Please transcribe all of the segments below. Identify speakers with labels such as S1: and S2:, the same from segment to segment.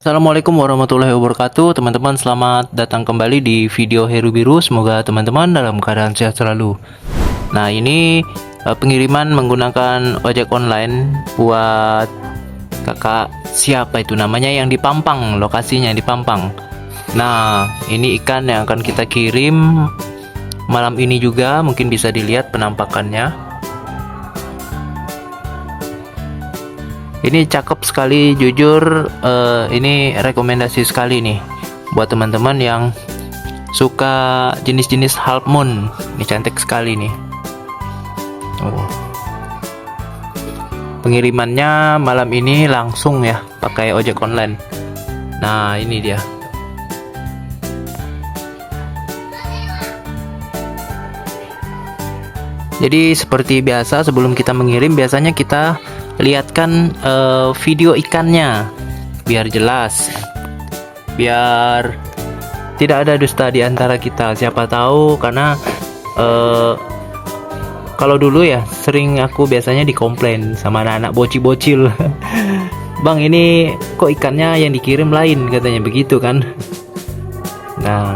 S1: Assalamualaikum warahmatullahi wabarakatuh. Teman-teman, selamat datang kembali di video Heru Biru. Semoga teman-teman dalam keadaan sehat selalu. Nah, ini pengiriman menggunakan ojek online buat kakak siapa itu namanya yang di Pampang, lokasinya di Pampang. Nah, ini ikan yang akan kita kirim malam ini juga, mungkin bisa dilihat penampakannya. Ini cakep sekali, jujur ini rekomendasi sekali nih buat teman-teman yang suka jenis-jenis half moon. Ini cantik sekali nih. Pengirimannya malam ini langsung ya, pakai ojek online. Nah, ini dia. Jadi seperti biasa, sebelum kita mengirim biasanya kita lihatkan video ikannya biar jelas, biar tidak ada dusta di antara kita. Siapa tahu, karena kalau dulu ya sering aku biasanya dikomplain sama anak-anak bocil-bocil. Bang, ini kok ikannya yang dikirim lain, katanya begitu kan. Nah,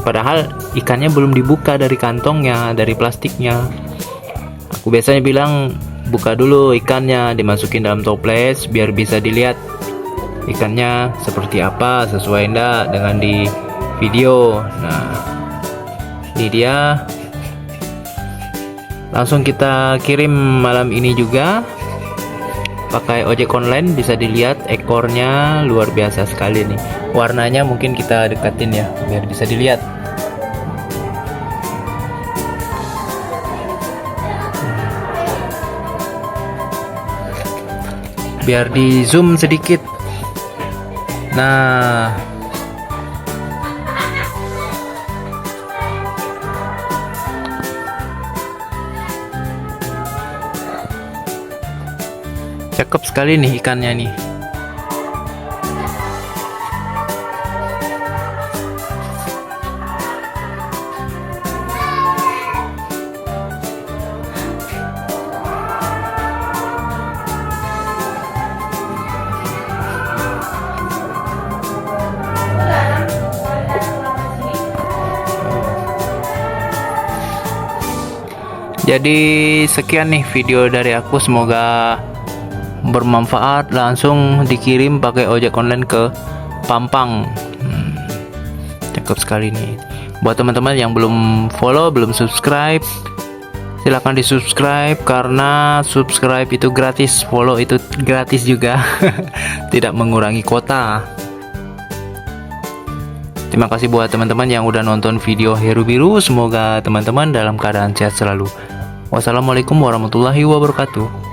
S1: padahal ikannya belum dibuka dari kantongnya, dari plastiknya. Aku biasanya bilang, buka dulu ikannya, dimasukin dalam toples biar bisa dilihat ikannya seperti apa, sesuai enggak dengan di video. Nah, ini dia, langsung kita kirim malam ini juga pakai ojek online. Bisa dilihat ekornya luar biasa sekali nih, warnanya mungkin kita dekatin ya biar bisa dilihat. Biar di zoom sedikit. Nah, cakep sekali nih ikannya nih. Jadi sekian nih video dari aku, semoga bermanfaat. Langsung dikirim pakai ojek online ke Pampang. Cakep sekali nih. Buat teman-teman yang belum follow, belum subscribe, silahkan di subscribe, karena subscribe itu gratis, follow itu gratis juga. Tidak mengurangi kuota. Terima kasih buat teman-teman yang udah nonton video Heru Biru. Semoga teman-teman dalam keadaan sehat selalu. Wassalamualaikum warahmatullahi wabarakatuh.